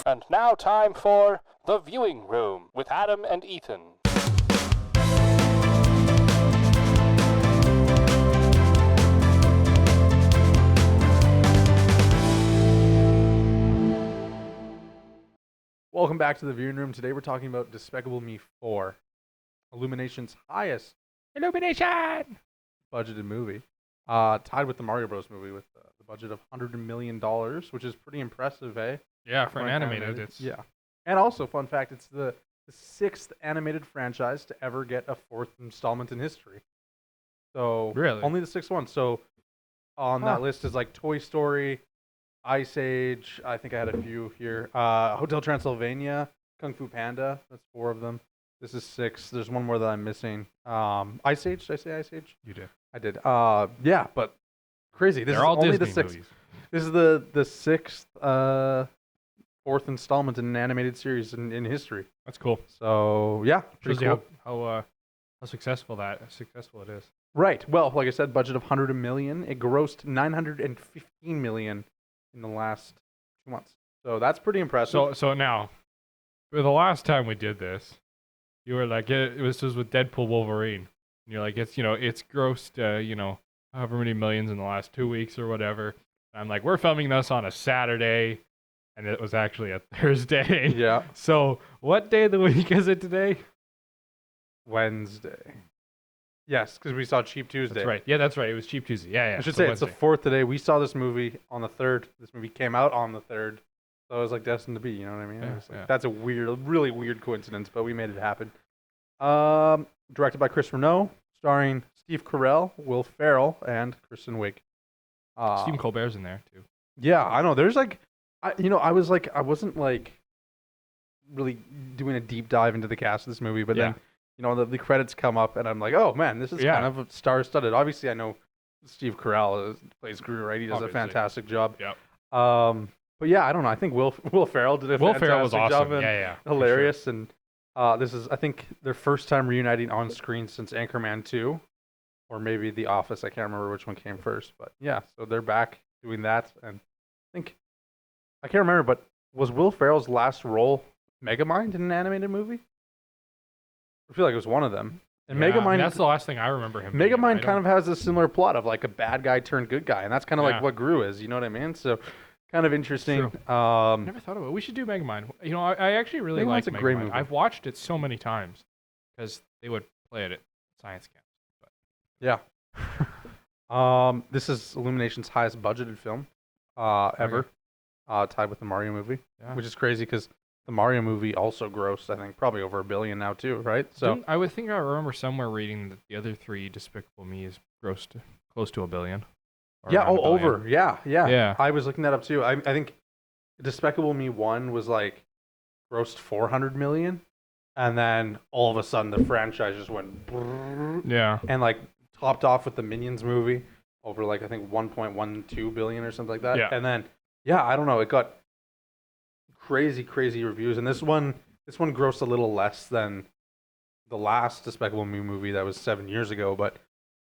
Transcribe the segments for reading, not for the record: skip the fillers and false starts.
And now time for The Viewing Room with Adam and Ethan. Welcome back to the viewing room. Today we're talking about Despicable Me 4, Illumination's highest budgeted movie, tied with the Mario Bros. Movie with the budget of $100 million, which is pretty impressive, eh? Yeah, for an animated, it's... Yeah. And also, fun fact, it's the sixth animated franchise to ever get a fourth installment in history. So, Really? only the sixth one. So, on that list is like Toy Story, Ice Age, I think I had a few here. Hotel Transylvania, Kung Fu Panda, that's 4 of them. This is 6. There's one more that I'm missing. Ice Age, did I say Ice Age? You did. I did. Yeah, but crazy. This They're is all only Disney the 6th. movies. This is the 6th, 4th installment in an animated series in history. That's cool. So, yeah, Shows pretty you cool. how successful it is. Right. Well, like I said, budget of $100 million. It grossed $915 million in the last 2 months. So that's pretty impressive. So now, for the last time we did this, you were like, this was with Deadpool Wolverine. And you're like, it's grossed, however many millions in the last 2 weeks or whatever. And I'm like, we're filming this on a Saturday, and it was actually a Thursday. Yeah. So what day of the week is it today? Wednesday. Yes, because we saw Cheap Tuesday. That's right. Yeah, that's right. It was Cheap Tuesday. Yeah. I should so say Wednesday. it's the 4th today. We saw this movie on the 3rd. This movie came out on the 3rd. So it was like destined to be, you know what I mean? Yeah, It was like, yeah. That's a really weird coincidence, but we made it happen. Directed by Chris Renault, starring Steve Carell, Will Ferrell, and Kristen Wiig. Stephen Colbert's in there too. Yeah, I know. There's like, I wasn't like really doing a deep dive into the cast of this movie, but then, the credits come up and I'm like, oh man, this is kind of a star-studded. Obviously, I know Steve Carell plays Gru, right? He does a fantastic job. Yep. But yeah, I don't know. I think Will Ferrell did a fantastic Ferrell was awesome. job and Yeah, hilarious. Sure. And this is, I think, their first time reuniting on screen since Anchorman 2, or maybe The Office. I can't remember which one came first, but yeah, so they're back doing that. And I can't remember, but was Will Ferrell's last role Megamind in an animated movie? I feel like it was one of them. And Megamind, that's the last thing I remember him. Megamind kind of has a similar plot of like a bad guy turned good guy, and that's kind of like what Gru is. You know what I mean? So, kind of interesting. Never thought about it. We should do Megamind. I actually really like Megamind's a great Megamind. movie. I've watched it so many times because they would play it at science camp. But Yeah. This is Illumination's highest budgeted film ever, tied with the Mario movie, which is crazy because the Mario movie also grossed, I think, probably over $1 billion now too, right? So I would think I remember somewhere reading that the other 3 Despicable Me is grossed close to $1 billion. Yeah, over. Yeah. Yeah. I was looking that up too. I think Despicable Me 1 was like grossed $400 million, and then all of a sudden the franchise just went and like topped off with the Minions movie over like I think 1.12 billion or something like that. Yeah. And then I don't know, it got crazy reviews, and this one grossed a little less than the last Despicable Me movie that was 7 years ago, but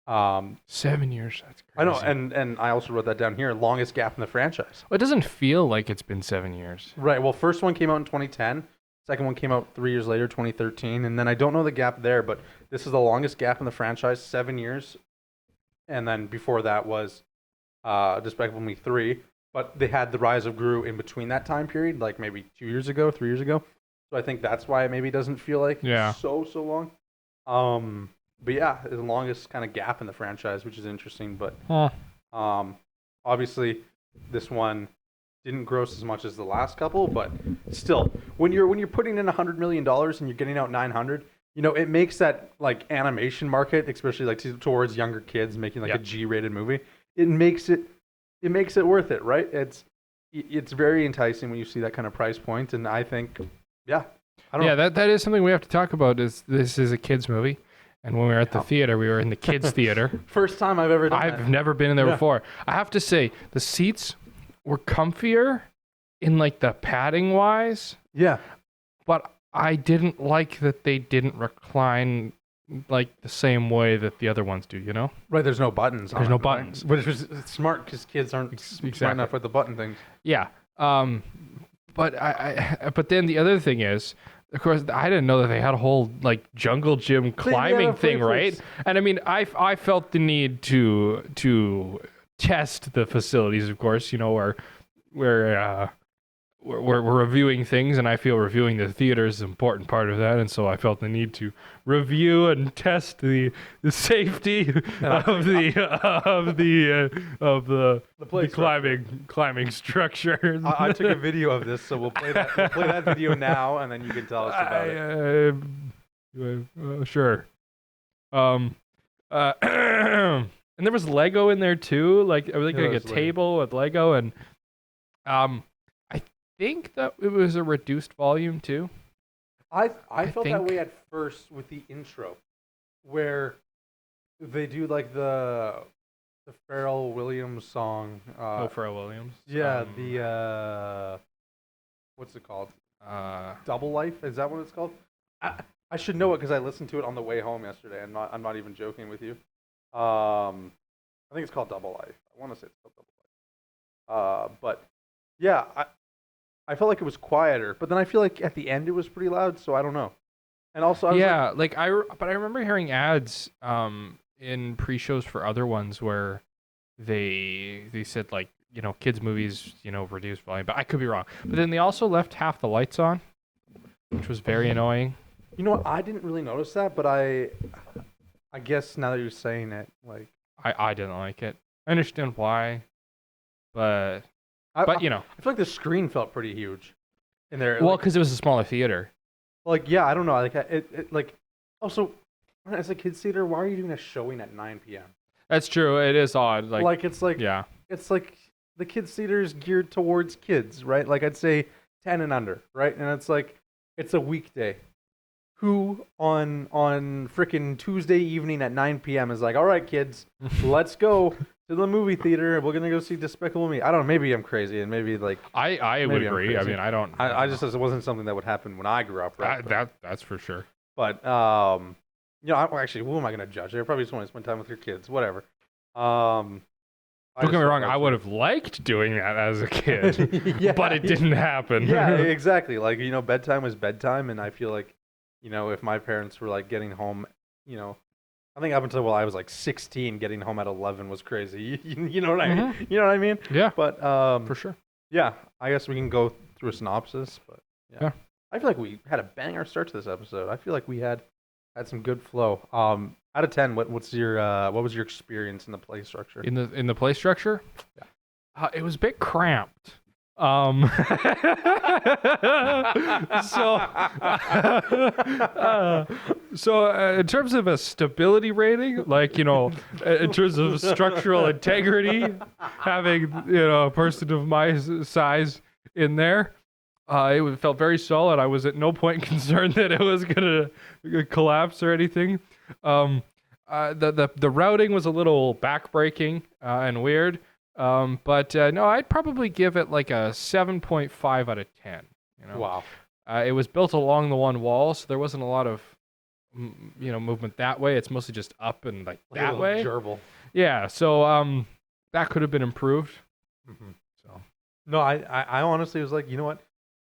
7 years. That's crazy. I know, and I also wrote that down here. Longest gap in the franchise. Well, it doesn't feel like it's been 7 years. Right. Well, first one came out in 2010. Second one came out 3 years later, 2013. And then I don't know the gap there, but this is the longest gap in the franchise, 7 years. And then before that was Despicable Me 3. But they had the Rise of Gru in between that time period, like maybe 2 years ago, 3 years ago. So I think that's why it maybe doesn't feel like so long. But yeah, it's the longest kind of gap in the franchise, which is interesting. But obviously, this one didn't gross as much as the last couple. But still, when you're putting in $100 million and you're getting out 900, it makes that like animation market, especially like towards younger kids, making like a G-rated movie. It makes it worth it, right? It's very enticing when you see that kind of price point, and I think, I don't know. That is something we have to talk about. This is a kids movie. And when we were at the theater, we were in the kids' theater. First time I've ever done that. I've never been in there before. I have to say, the seats were comfier in like the padding wise. Yeah. But I didn't like that they didn't recline like the same way that the other ones do, Right, there's no buttons. There's no buttons. Which was smart because kids aren't smart enough with the button things. Yeah. but then the other thing is, of course, I didn't know that they had a whole like jungle gym climbing thing, right? And I mean, I felt the need to test the facilities, of course, where we're reviewing things, and I feel reviewing the theater is an important part of that, and so I felt the need to review and test the safety of the climbing structure. I took a video of this, so we'll play that video now, and then you can tell us about it. Sure. And there was Lego in there too. Like, are they like a table with Lego, and I think that it was a reduced volume too. I felt that way at first with the intro, where they do like the Pharrell Williams song. Pharrell Williams. Yeah, the what's it called? Double Life. Is that what it's called? I should know it because I listened to it on the way home yesterday. I'm not even joking with you. I think it's called Double Life. I want to say it's called Double Life. But yeah, I felt like it was quieter, but then I feel like at the end it was pretty loud, so I don't know. And also, but I remember hearing ads in pre-shows for other ones where they said like, kids movies, reduced volume, but I could be wrong. But then they also left half the lights on, which was very annoying. You know what? I didn't really notice that, but I guess now that you're saying it, like I didn't like it. I understand why, but I feel like the screen felt pretty huge in there. Well, because it was a smaller theater. Like, yeah, I don't know. Like, it like also as a kids theater, why are you doing a showing at 9 p.m.? That's true. It is odd. It's like the kids theater is geared towards kids, right? Like, I'd say 10 and under, right? And it's like it's a weekday. Who on frickin' Tuesday evening at 9 p.m. is like, all right, kids, let's go to the movie theater. We're gonna go see Despicable Me. I don't know. Maybe I'm crazy, and maybe like I would agree. I mean, I don't. I just it wasn't something that would happen when I grew up. Right? That's for sure. But actually, who am I gonna judge? I probably just want to spend time with your kids. Whatever. Don't get me wrong. I would have liked doing that as a kid, yeah, but it didn't happen. Yeah, exactly. Like, bedtime was bedtime, and I feel like, if my parents were like getting home, I think up until I was like 16, getting home at 11 was crazy. You know what I mean? You know what I mean? Yeah. But for sure. Yeah, I guess we can go through a synopsis. But yeah, I feel like we had a banger start to this episode. I feel like we had some good flow. Out of 10, what was your experience in the play structure? In the play structure? Yeah. It was a bit cramped. So in terms of a stability rating, like, in terms of structural integrity, having, a person of my size in there, it felt very solid. I was at no point concerned that it was going to collapse or anything. The routing was a little backbreaking and weird. But no, I'd probably give it like a 7.5 out of 10. Wow. It was built along the one wall, so there wasn't a lot of, movement that way. It's mostly just up and like that way. Gerbil. Yeah. So that could have been improved. Mm-hmm. So no, I honestly was like, you know what?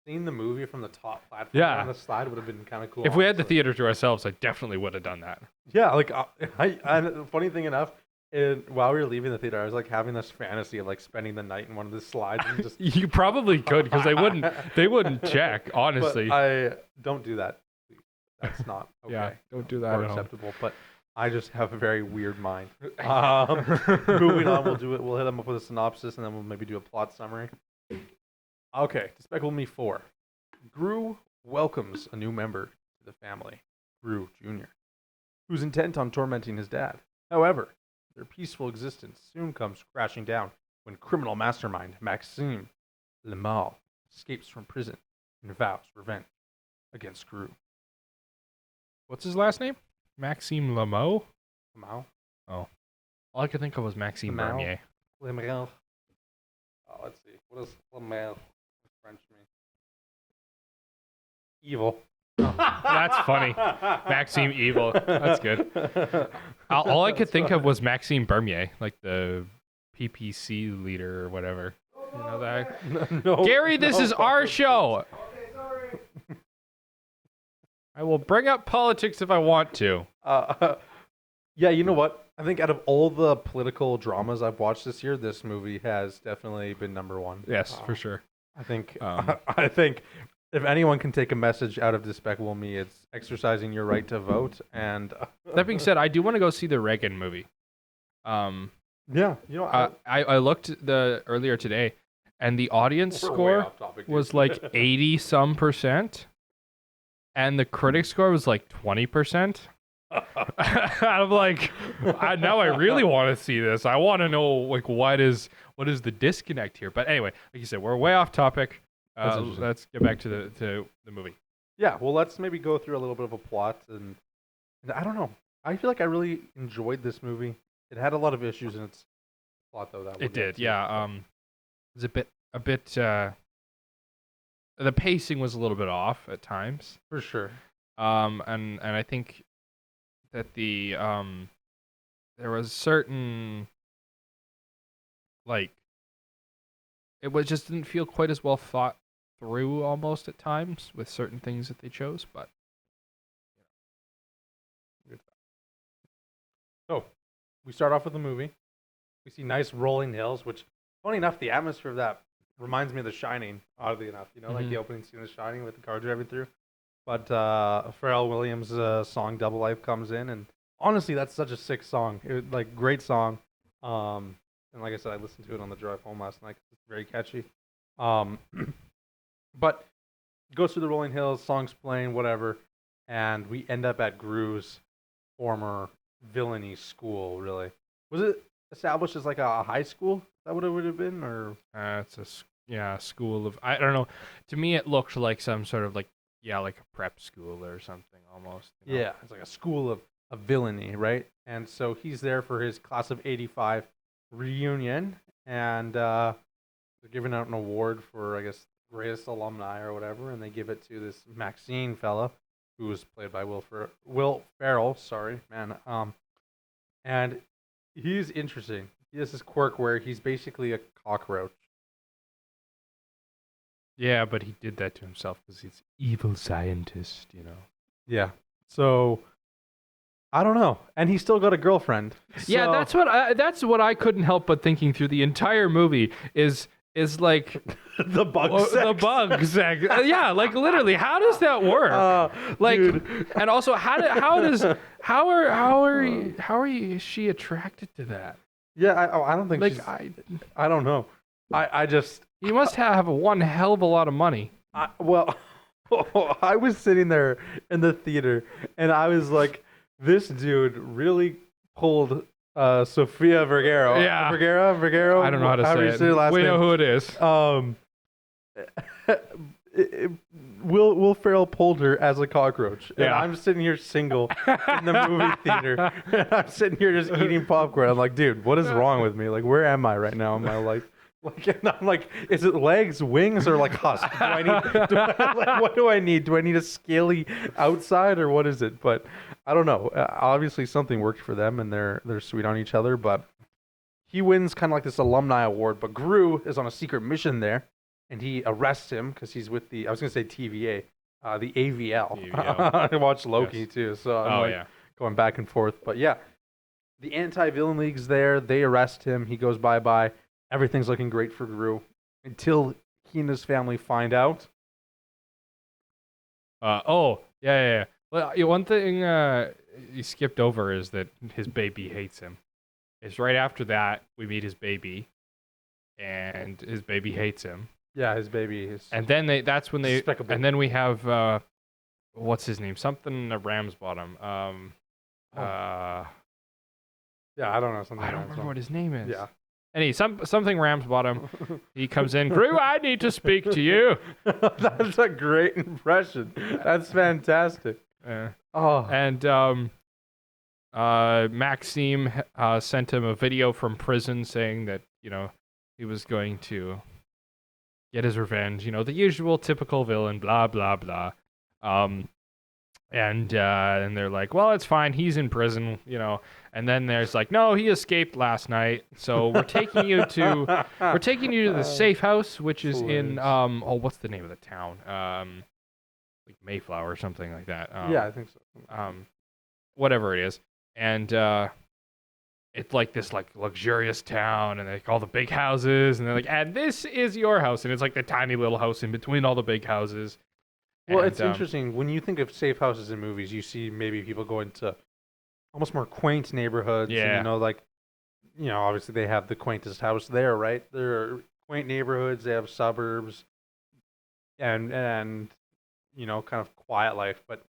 Seeing the movie from the top platform on the slide would have been kind of cool. If we had the theater to ourselves, I definitely would have done that. Yeah, like funny thing enough. While we were leaving the theater, I was like having this fantasy of like spending the night in one of the slides. And just You probably could, because they wouldn't check, honestly. But I don't do that. That's not okay. Yeah, don't do that. Or acceptable. But I just have a very weird mind. Moving on, we'll hit them up with a synopsis, and then we'll maybe do a plot summary. Okay, Despicable Me 4. Gru welcomes a new member to the family, Gru Jr., who's intent on tormenting his dad. However, their peaceful existence soon comes crashing down when criminal mastermind Maxime Lemau escapes from prison and vows revenge against Gru. What's his last name? Maxime Lemau? Lemau? Oh. All I could think of was Maxime Bernier. Lemau. Oh, let's see. What does Lemau in French mean? Evil. Oh, that's funny. Maxime Evil. That's good. All I could think of was Maxime Bernier, like the PPC leader or whatever. You know that. No, Gary, this no is our politics. show. I will bring up politics if I want to. Yeah, you know what? I think out of all the political dramas I've watched this year, this movie has definitely been number one. Yes, for sure. I think Um, I think if anyone can take a message out of Despicable Me, it's exercising your right to vote. And That being said, I do want to go see the Reagan movie. yeah, you know, I looked earlier today, and the audience we're way score off topic, dude. was like 80 some percent, and the critic score was like 20%. I'm like, now I really want to see this. I want to know like what is the disconnect here. But anyway, like you said, we're way off topic. That's interesting. Let's get back to the movie. Yeah, well, let's maybe go through a little bit of a plot, and I don't know. I feel like I really enjoyed this movie. It had a lot of issues in its plot, though. That we'll It get did, to. yeah. It was a bit. The pacing was a little bit off at times. For sure. And I think that there was certain like it was just didn't feel quite as well thought through almost at times with certain things that they chose, but So, we start off with the movie. We see nice rolling hills, which, funny enough, the atmosphere of that reminds me of The Shining, oddly enough. You know, like the opening scene of The Shining with the car driving through. But Pharrell Williams' song Double Life comes in, and honestly, that's such a sick song. Like, great song. And like I said, I listened to it on the drive home last night 'cause it's very catchy. But goes through the rolling hills, songs playing, whatever, and we end up at Gru's former villainy school. Really, was it established as like a high school? Is that what it would have been, or it's a school of I don't know. To me, it looked like some sort of like a prep school or something almost. You know? yeah, it's like a school of villainy, right? And so he's there for his class of '85 reunion, and they're giving out an award for, I guess, greatest alumni or whatever, and they give it to this Maxine fella, who was played by Will Ferrell. Sorry, man. And he's interesting. He has this quirk where he's basically a cockroach. Yeah, but he did that to himself because he's evil scientist, you know. Yeah. So I don't know, and he's still got a girlfriend. Yeah, So- that's what I couldn't help but thinking through the entire movie is like the bug the bug sex. Yeah, like literally, how does that work? Like, dude. and also is she attracted to that? Yeah, I don't think Like, she's, I don't know. I just you must have one hell of a lot of money. well, I was sitting there in the theater, and I was like, this dude really pulled Sofia Vergara. Yeah. Vergara. I don't know how to say it. Say her last We name. know who it is. Will Ferrell pulled her as a cockroach, and Yeah. I'm sitting here single in the movie theater. And I'm sitting here just eating popcorn. I'm like, dude, what is wrong with me? Like, where am I right now in my life? Like, and I'm like, is it legs, wings, or like husk? What do I need? Do I need a scaly outside, or what is it? But I don't know. Obviously, something worked for them, and they're sweet on each other. But he wins kind of like this alumni award. But Gru is on a secret mission there, and he arrests him because he's with I was going to say TVA, the AVL. AVL. I watched Loki Yes. too, so I'm Yeah. going back and forth. But yeah, the anti-villain league's there. They arrest him. He goes bye-bye. Everything's looking great for Gru until he and his family find out. Yeah. Well, one thing you skipped over is that his baby hates him. It's right after that we meet his baby, and his baby hates him. Yeah, his baby is. And then that's when they. Despicable. And then we have what's his name? Something Ramsbottom. Yeah, I don't know. Something I don't remember what his name is. Yeah. Anyway, something Ramsbottom. He comes in. Gru, I need to speak to you. That's a great impression. That's fantastic. Oh. And Maxime sent him a video from prison saying that, you know, he was going to get his revenge. You know, the usual typical villain, blah, blah, blah. And they're like, well, it's fine. He's in prison, you know. And then there's like, no, he escaped last night. So we're taking you to the safe house, which is in what's the name of the town? Like Mayflower or something like that. Yeah, I think so. Whatever it is. And it's like this like luxurious town, and like all the big houses, and they're like, and this is your house, and it's like the tiny little house in between all the big houses. Well, And, it's interesting when you think of safe houses in movies. You see maybe people go into almost more quaint neighborhoods. Yeah. And, obviously they have the quaintest house there, right? There are quaint neighborhoods. They have suburbs, and kind of quiet life. But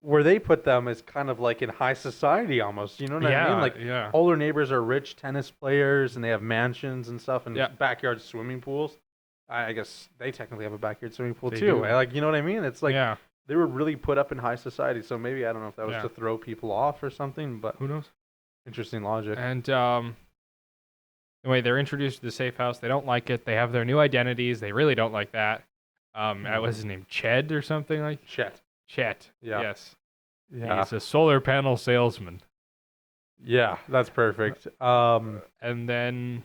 where they put them is kind of like in high society almost. You know what I mean? Like all their neighbors are rich tennis players, and they have mansions and stuff, and backyard swimming pools. I guess they technically have a backyard swimming pool too. Like, you know what I mean? It's like they were really put up in high society. So maybe, I don't know if that was to throw people off or something, but who knows? Interesting logic. And anyway, they're introduced to the safe house. They don't like it. They have their new identities. They really don't like that. What was his name? Ched or something like? Chet. Yeah. Yes. Yeah. He's a solar panel salesman. Yeah, that's perfect. And then...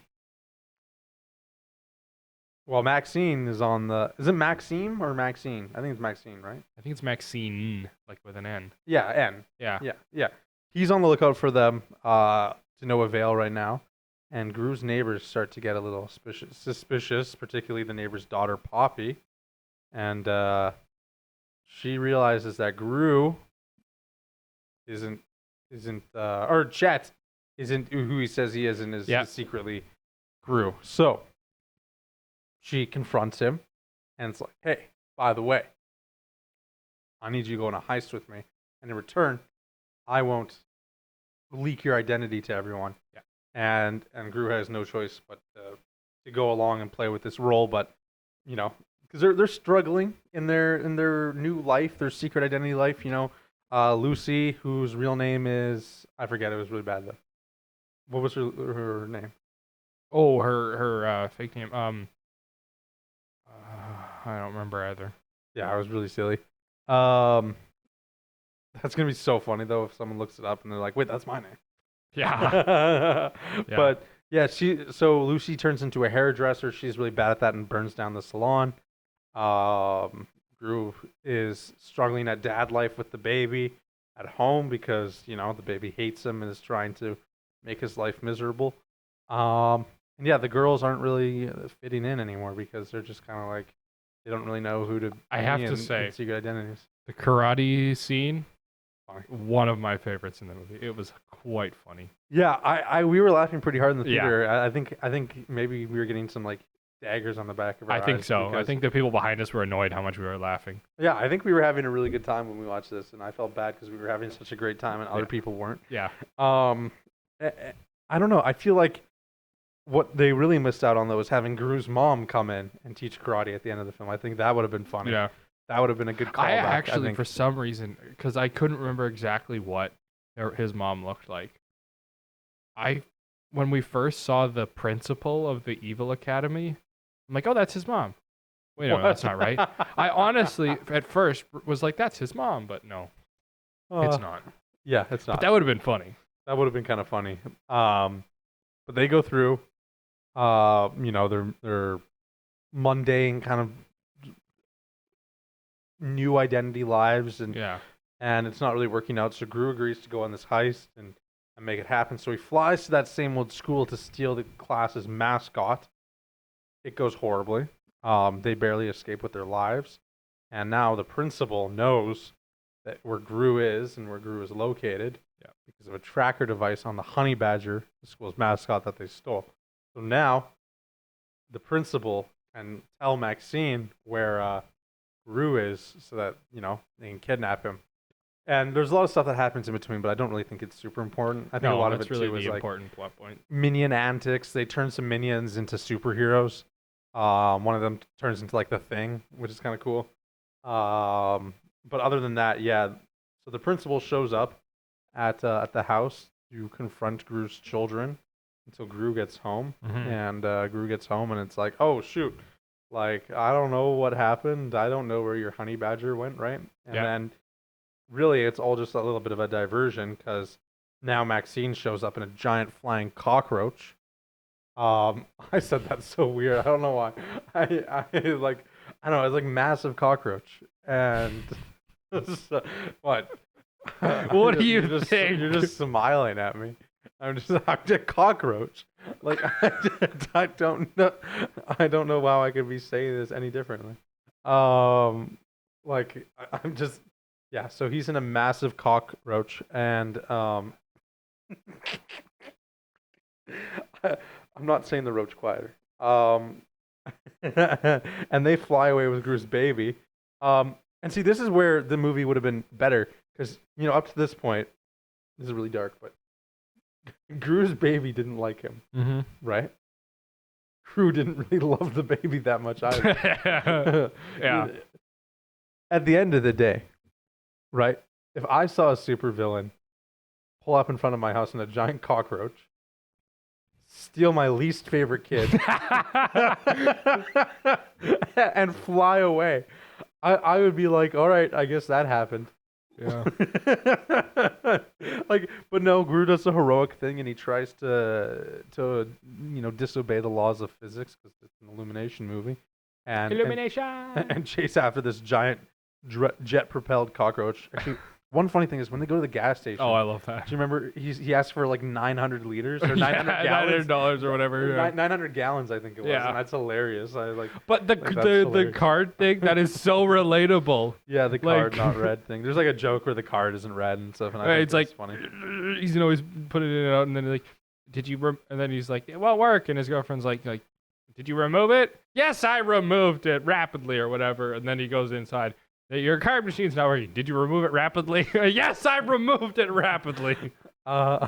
Well, Maxine is on the... Is it Maxime or Maxine? I think it's Maxine, right? I think it's Maxine, like with an N. Yeah, N. Yeah. He's on the lookout for them to no avail right now. And Gru's neighbors start to get a little suspicious, particularly the neighbor's daughter, Poppy. And she realizes that Gru or Chet isn't who he says he is, and is secretly Gru. So she confronts him, and it's like, hey, by the way, I need you to go on a heist with me, and in return, I won't leak your identity to everyone. Yeah. And Gru has no choice but to go along and play with this role, but because they're struggling in their new life, their secret identity life. Lucy, whose real name is, I forget, it was really bad though. What was her name? Oh, her fake name. I don't remember either. Yeah, it was really silly. That's gonna be so funny though if someone looks it up and they're like, "Wait, that's my name." Yeah. But yeah, so Lucy turns into a hairdresser. She's really bad at that and burns down the salon. Gru is struggling at dad life with the baby at home because the baby hates him and is trying to make his life miserable. And yeah, the girls aren't really fitting in anymore because they're just kind of like they don't really know who to. I have to say, secret identities. The karate scene, one of my favorites in the movie. It was quite funny. Yeah, we were laughing pretty hard in the theater. Yeah. I think maybe we were getting some like daggers on the back of our eyes. I think so. I think the people behind us were annoyed how much we were laughing. Yeah, I think we were having a really good time when we watched this, and I felt bad because we were having such a great time and other people weren't. Yeah. I don't know. I feel like what they really missed out on though was having Gru's mom come in and teach karate at the end of the film. I think that would have been funny. Yeah. That would have been a good callback. I actually, for some reason, because I couldn't remember exactly what his mom looked like. When we first saw the principal of the Evil Academy, I'm like, oh, that's his mom. Wait, no, that's not right. I honestly, at first, was like, that's his mom, but no, it's not. Yeah, it's not. But that would have been funny. That would have been kind of funny. But they go through, their mundane kind of new identity lives, and it's not really working out. So Gru agrees to go on this heist and make it happen. So he flies to that same old school to steal the class's mascot. It goes horribly. They barely escape with their lives, and now the principal knows that where Gru is and where Gru is located because of a tracker device on the honey badger, the school's mascot that they stole. So now the principal can tell Maxine where Gru is so that they can kidnap him. And there's a lot of stuff that happens in between, but I don't really think it's super important. I think a lot of it really too is like important plot point. Minion antics. They turn some minions into superheroes. One of them turns into like the Thing, which is kind of cool. But other than that, yeah. So the principal shows up at the house to confront Gru's children until Gru gets home. Mm-hmm. And Gru gets home, and it's like, oh shoot, like I don't know what happened. I don't know where your honey badger went, right? And then really it's all just a little bit of a diversion because now Maxine shows up in a giant flying cockroach. I said that's so weird. I don't know why. I like I don't know. It's like massive cockroach and what? What do you You're just, think? You're just smiling at me. I'm a cockroach. Like I don't know. I don't know how I could be saying this any differently. Like I'm just yeah. So he's in a massive cockroach, and I'm not saying the roach quieter. And they fly away with Gru's baby. And see, this is where the movie would have been better because up to this point, this is really dark, but Gru's baby didn't like him, Mm-hmm. right? Gru didn't really love the baby that much either. Yeah. At the end of the day, right? If I saw a supervillain pull up in front of my house in a giant cockroach, steal my least favorite kid, and fly away, I would be like, all right, I guess that happened. Yeah. Like, but no, Gru does a heroic thing, and he tries to disobey the laws of physics because it's an Illumination movie, and Illumination. and chase after this giant jet-propelled cockroach. Actually, one funny thing is when they go to the gas station. Oh, I love that. Do you remember he asked for like 900 liters or 900 gallons? $900 or whatever. Yeah. 900 gallons, I think it was. Yeah. And that's hilarious. I like. But that's the hilarious. card thing, that is so relatable. Yeah, the card like- not red thing. There's like a joke where the card isn't red and stuff, and I Right, think it's that's like funny. he's always putting it out, and then like, did you? And then he's like, it won't work, and his girlfriend's like, did you remove it? Yes, I removed it rapidly or whatever. And then he goes inside. Your card machine's not working. Did you remove it rapidly? Yes, I removed it rapidly. Yeah,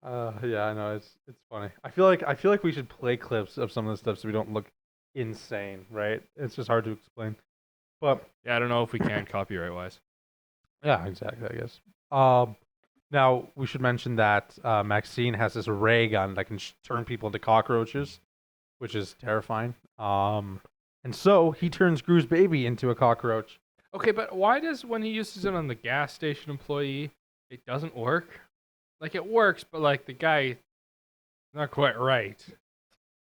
I know it's funny. I feel like we should play clips of some of this stuff so we don't look insane, right? It's just hard to explain. But Yeah, I don't know if we can copyright wise. yeah, exactly, I guess. Now we should mention that Maxine has this ray gun that can turn people into cockroaches, which is terrifying. And so he turns Gru's baby into a cockroach. Okay, but why does when he uses it on the gas station employee, it doesn't work? Like it works, but like the guy, not quite right.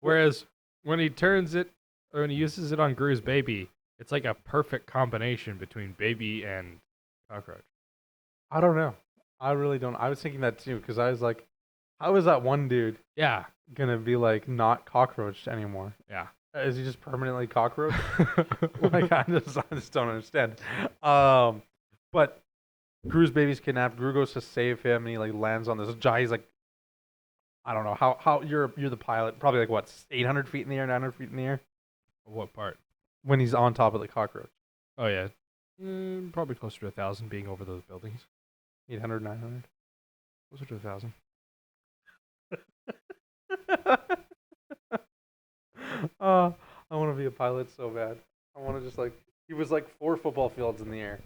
Whereas when he turns it, or when he uses it on Gru's baby, it's like a perfect combination between baby and cockroach. I don't know. I really don't. I was thinking that too because I was like, how is that one dude Yeah, gonna be like not cockroached anymore? yeah. Is he just permanently cockroach? Like I just don't understand. But Gru's baby's kidnapped. Gru goes to save him, and he like lands on this giant. He's like, I don't know how you're the pilot. Probably like what 800 feet in the air, 900 feet in the air What part? when he's on top of the cockroach. Oh yeah, probably closer to 1,000 being over those buildings. 800, 900. Closer to 1,000. I want to be a pilot so bad. I want to just like he was like 4 football fields in the air.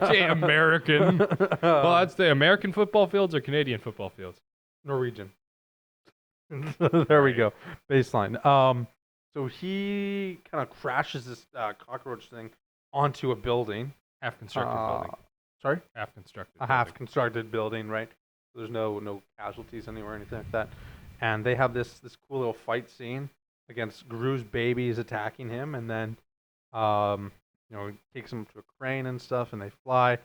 Okay, American. Well, that's the American football fields or Canadian football fields. Norwegian. There we go. Baseline. So he kind of crashes this cockroach thing onto a building. Half constructed building. Sorry? Half constructed. A half constructed building, right? There's no casualties anywhere or anything like that. And they have this cool little fight scene against Gru's baby is attacking him, and then he takes him to a crane and stuff, and they fly,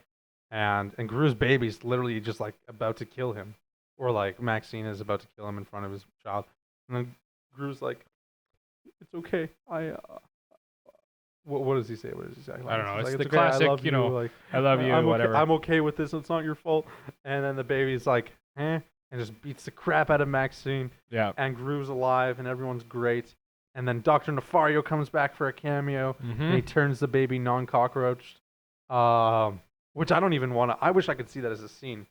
and Gru's baby's literally just like about to kill him, or like Maxine is about to kill him in front of his child, and then Gru's like, "It's okay, What does he say? What does he say? I don't know. He's It's like, the okay, classic, I love you. Like, I love you, I'm whatever. Okay, I'm okay with this. It's not your fault. And then the baby's like, and just beats the crap out of Maxine. Yeah. And Gru's alive, and everyone's great. And then Dr. Nefario comes back for a cameo, and he turns the baby non-cockroached, which I don't even want to. I wish I could see that as a scene.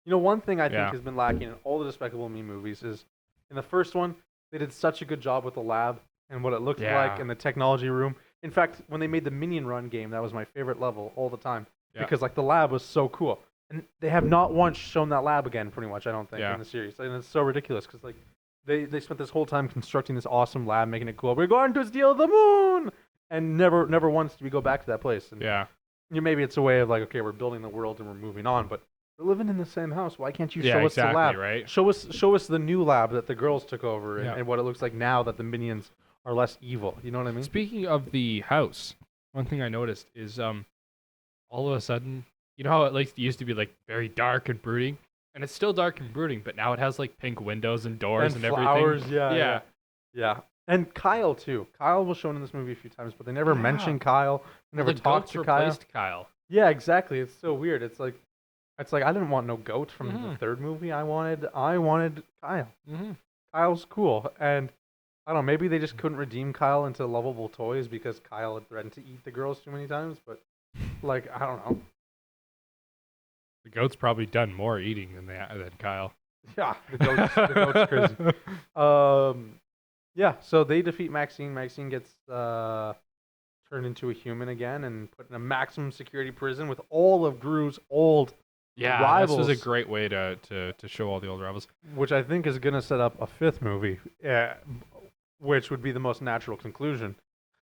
One thing I think has been lacking in all the Despicable Me movies is, in the first one, they did such a good job with the lab and what it looked like in the technology room. In fact, when they made the Minion Run game, that was my favorite level all the time because like the lab was so cool. And they have not once shown that lab again, pretty much, I don't think, in the series. And it's so ridiculous because like they spent this whole time constructing this awesome lab, making it cool. We're going to steal the moon! and never once do we go back to that place. And Yeah. maybe it's a way of like, okay, we're building the world and we're moving on, but we're living in the same house. Why can't you Yeah, show us exactly, the lab? right? Show us the new lab that the girls took over Yeah. and what it looks like now that the minions are less evil. You know what I mean? Speaking of the house, one thing I noticed is all of a sudden, you know how it like used to be like very dark and brooding, and it's still dark and brooding, but now it has like pink windows and doors and, flowers, everything. yeah. And Kyle too. Kyle was shown in this movie a few times, but they never Yeah. mention Kyle. They never the talk goats to Kyle. replaced Kyle. Yeah, exactly. It's so weird. It's like I didn't want no goat from the Mhm. third movie. I wanted Kyle. Mm-hmm. Kyle's cool, and I don't know. Maybe they just couldn't redeem Kyle into lovable toys because Kyle had threatened to eat the girls too many times. But like, I don't know. The goat's probably done more eating than Kyle. Yeah, the goat's crazy. Yeah. So they defeat Maxine. Maxine gets turned into a human again and put in a maximum security prison with all of Gru's old Yeah, rivals. this was a great way to show all the old rivals. which I think is going to set up a fifth movie, which would be the most natural conclusion.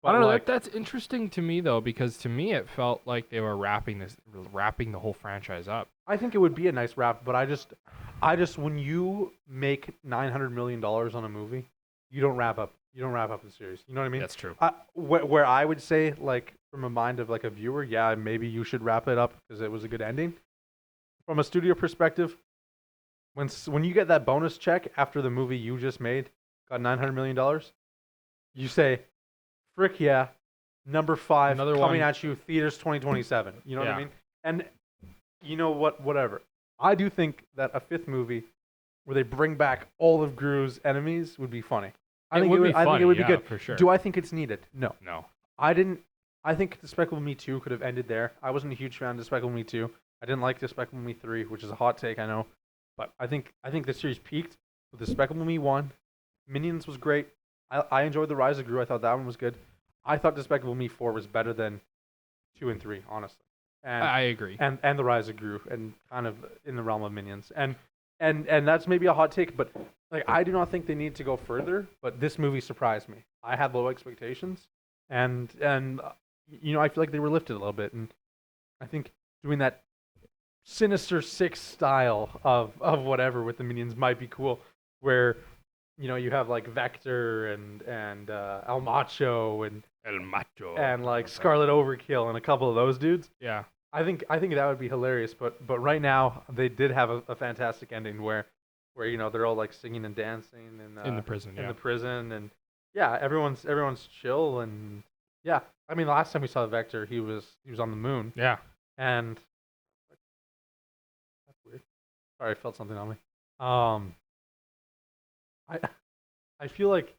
I don't know. Like, That's interesting to me though, because to me it felt like they were wrapping the whole franchise up. I think it would be a nice wrap, but I just when you make $900 million on a movie, you don't wrap up the series. You know what I mean? That's true. Where I would say, like, from a mind of like a viewer, yeah, maybe you should wrap it up because it was a good ending. From a studio perspective, when you get that bonus check after the movie you just made got $900 million, you say, frick yeah, number 5 Another coming one. at you, theaters 2027. You know what I Yeah. mean? And you know what? Whatever. I do think that a fifth movie where they bring back all of Gru's enemies would be funny. I think it would be good. for sure. Do I think it's needed? No. No. I didn't. I think Despicable Me 2 could have ended there. I wasn't a huge fan of Despicable Me 2. I didn't like Despicable Me 3, which is a hot take, I know. But I think the series peaked with Despicable Me 1. Minions was great. I enjoyed The Rise of Gru. I thought that one was good. I thought Despicable Me 4 was better than 2 and 3, honestly. And I agree. and The Rise of Gru, and kind of in the realm of Minions. And that's maybe a hot take, but like I do not think they need to go further. But this movie surprised me. I had low expectations, and you know, I feel like they were lifted a little bit, and I think doing that Sinister Six style of whatever with the Minions might be cool, where you know you have like Vector and El Macho and El Macho. like Scarlet Overkill and a couple of those dudes. Yeah. I think that would be hilarious, but right now they did have a fantastic ending where you know they're all like singing and dancing and In the prison. in Yeah. the prison, and yeah, everyone's chill, and yeah, I mean last time we saw Vector he was on the moon, Yeah. and that's weird. Sorry, I felt something on me. I feel like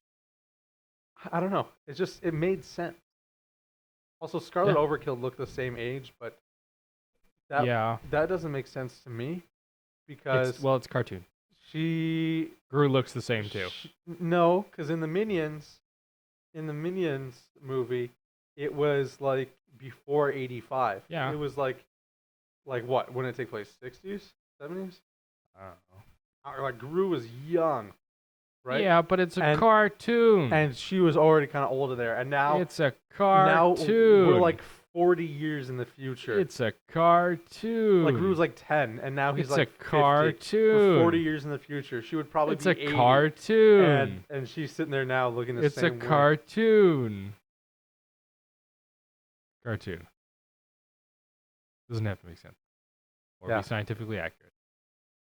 I don't know. It made sense. Also, Scarlet Yeah. Overkill looked the same age, but that Yeah. that doesn't make sense to me because It's cartoon. she Gru looks the same too. no, because in the Minions movie, it was like before 85. Yeah. It was like what? When did it take place? 60s, 70s? I don't know. Like Gru was young, right? Yeah, but it's a And- cartoon. And she was already kind of older there, and now it's a now cartoon. we're like 40 years in the future. It's a cartoon. Like Gru's like 10, and now he's It's like a 50. cartoon. We're 40 years in the future. She would probably It's be a 80, cartoon. and she's sitting there now looking the It's a same way. cartoon. Cartoon. Doesn't have to make sense. Or Yeah. be scientifically accurate.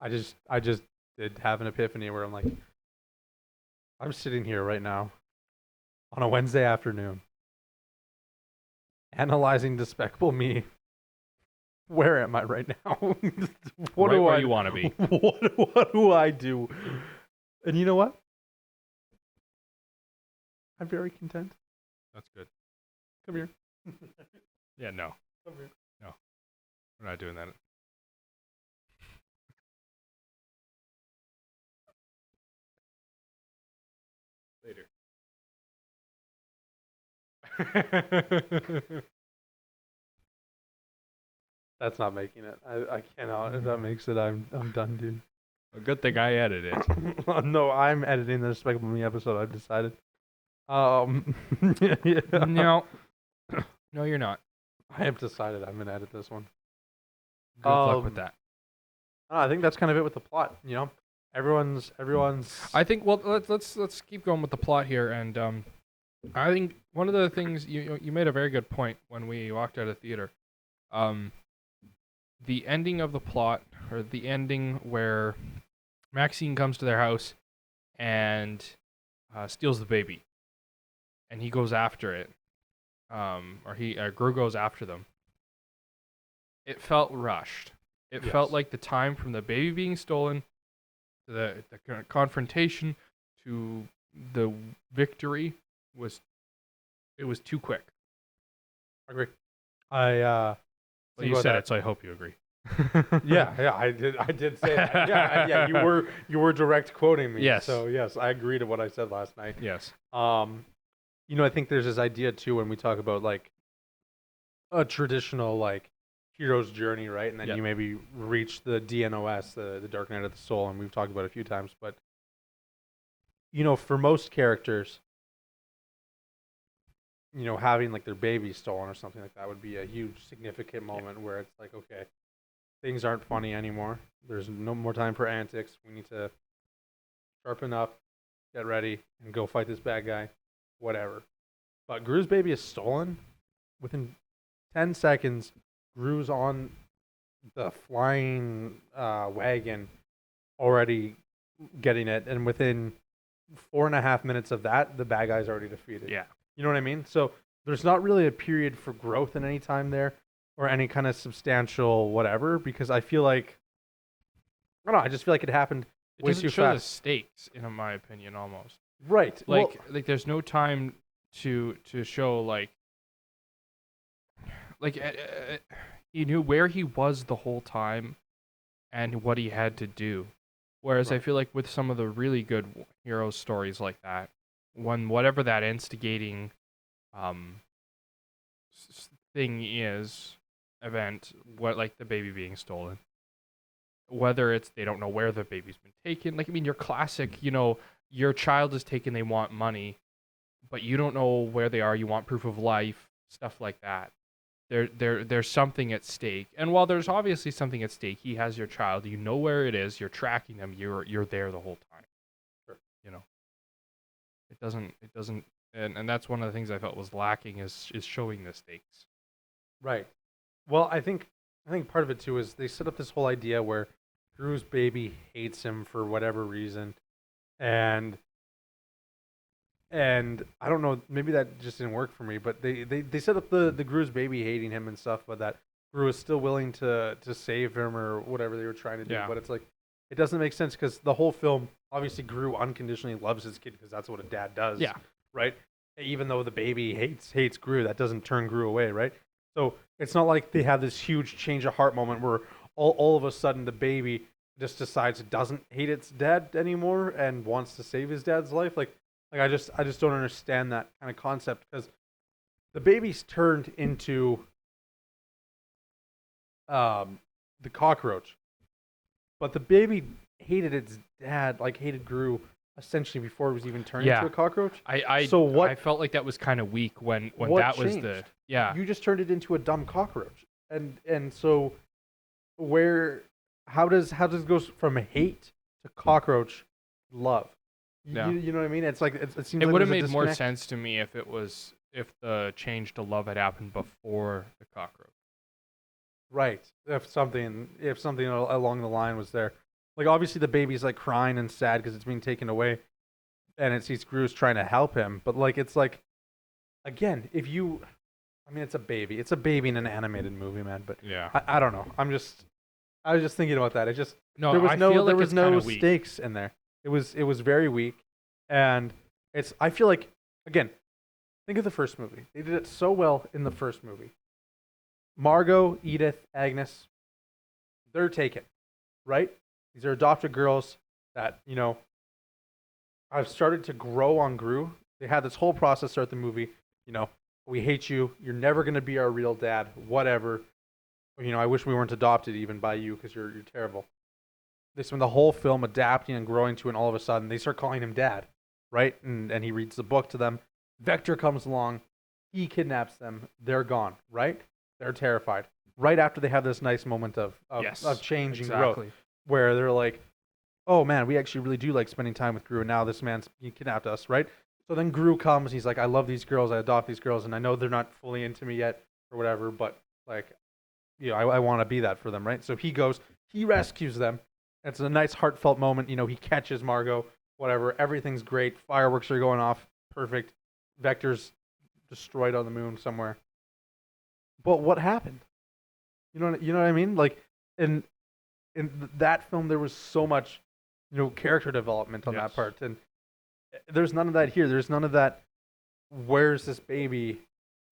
I just did have an epiphany where I'm like, I'm sitting here right now on a Wednesday afternoon analyzing Despicable Me. Where am I right now? What Right do where I you want to be. What do I do? And you know what? I'm very content. That's good. Come here. Yeah, no. Come here. No. We're not doing that. Later. That's not making it. I cannot. If that makes it, I'm done, dude. A good thing I edited it. No, I'm editing the Despicable Me episode. I've decided. Yeah. No, no, you're not. I have decided I'm gonna edit this one. Good luck with Um, that. I think that's kind of it with the plot. Everyone's. I think. Well, let's keep going with the plot here, and I think one of the things you made a very good point when we walked out of theater. The ending of the plot, or the ending where Maxine comes to their house and steals the baby, and he goes after it, or Gru goes after them. It felt rushed. It felt Yes. like the time from the baby being stolen to the confrontation to the victory was too quick. Agree. I Well, you said it, so I hope you agree. yeah, I did say that. Yeah, you were direct quoting me. Yes. So yes, I agree to what I said last night. Yes. I think there's this idea too when we talk about like a traditional like hero's journey, right? And then Yep. you maybe reach the DNOS, the Dark Night of the Soul, and we've talked about it a few times, but for most characters, having like their baby stolen or something like that would be a huge significant moment where it's like, okay, things aren't funny anymore. There's no more time for antics. We need to sharpen up, get ready, and go fight this bad guy, whatever. But Gru's baby is stolen. Within 10 seconds, Gru's on the flying wagon, already getting it, and within 4.5 minutes of that, the bad guy's already defeated. Yeah. You know what I mean? So there's not really a period for growth in any time there, or any kind of substantial whatever, because I feel like, I don't know, I just feel like it happened It way doesn't too show the fast. stakes, in my opinion, almost. Right. Like, Well, there's no time to show he knew where he was the whole time and what he had to do. Whereas I Right. feel like with some of the really good hero stories like that, when whatever that instigating thing is, event, what like the baby being stolen, whether it's they don't know where the baby's been taken, like I mean your classic, your child is taken, they want money, but you don't know where they are, you want proof of life, stuff like that. There's something at stake. And while there's obviously something at stake, he has your child, you know where it is, you're tracking them, you're there the whole time. Sure. It doesn't and that's one of the things I felt was lacking is showing the stakes. right. Well, I think part of it too is they set up this whole idea where Gru's baby hates him for whatever reason, and I don't know, maybe that just didn't work for me, but they set up the Gru's baby hating him and stuff, but that Gru is still willing to save him or whatever they were trying to do. Yeah. But it's like it doesn't make sense because the whole film obviously Gru unconditionally loves his kid because that's what a dad does. Yeah. Right. Even though the baby hates Gru, that doesn't turn Gru away, right? So it's not like they have this huge change of heart moment where all of a sudden the baby just decides it doesn't hate its dad anymore and wants to save his dad's life. Like I just don't understand that kind of concept because the baby's turned into the cockroach, but the baby hated its dad, like hated Gru essentially before it was even turned Yeah. into a cockroach. I felt like that was kind of weak when What that was the changed? yeah. You just turned it into a dumb cockroach, and so how does it go from hate to cockroach love? Yeah. You know what I mean? It's like it seems It like would have there's a made more disconnect. sense to me if the change to love had happened before the cockroach. Right. If something along the line was there. Like obviously the baby's like crying and sad because it's being taken away and it sees Gru's trying to help him, but like it's like again, it's a baby. It's a baby in an animated movie, man, but Yeah. I don't know. I was just thinking about that. It just No, there was I feel like there was it's no kinda weak. stakes in there. It was very weak, and I feel like again, think of the first movie. They did it so well in the first movie. Margot, Edith, Agnes, they're taken, right? These are adopted girls that I've started to grow on Gru. They had this whole process throughout the movie. We hate you. You're never gonna be our real dad. Whatever. I wish we weren't adopted even by you because you're terrible. They spend the whole film adapting and growing to, and all of a sudden they start calling him dad, right? And he reads the book to them, Vector comes along, he kidnaps them, they're gone, right? They're terrified. Right after they have this nice moment of change and growth, where they're like, oh man, we actually really do like spending time with Gru, and now this man's he kidnapped us, right? So then Gru comes, he's like, I love these girls, I adopt these girls, and I know they're not fully into me yet or whatever, but like, I want to be that for them, right? So he goes, he rescues them. It's a nice heartfelt moment. He catches Margot, whatever. Everything's great. Fireworks are going off. Perfect. Vector's destroyed on the moon somewhere. But what happened? You know what I mean? Like in that film, there was so much, character development on that part, and there's none of that here. There's none of that. Where's this baby,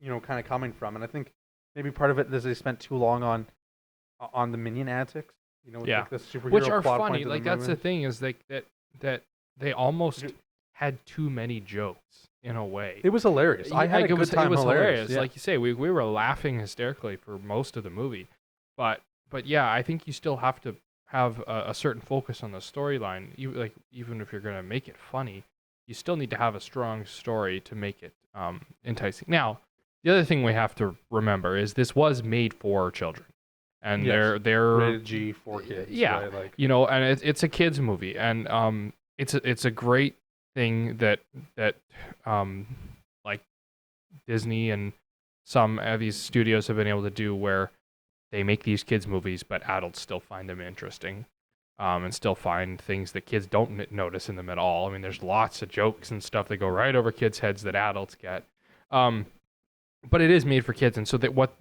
kind of coming from? And I think maybe part of it is they spent too long on the minion antics. Like the superhero which are plot funny. point of Like the that's the movie. thing is like that they almost had too many jokes in a way. It was hilarious. I had a good time. It was hilarious. Yeah. Like you say, we were laughing hysterically for most of the movie, but yeah, I think you still have to have a certain focus on the storyline. Even if you're gonna make it funny, you still need to have a strong story to make it enticing. Now, the other thing we have to remember is this was made for children. And they're rated G for kids. Yeah, right? Like, and it's a kids movie, and it's a great thing that like Disney and some of these studios have been able to do, where they make these kids movies, but adults still find them interesting, and still find things that kids don't notice in them at all. I mean, there's lots of jokes and stuff that go right over kids' heads that adults get, but it is made for kids, and so that what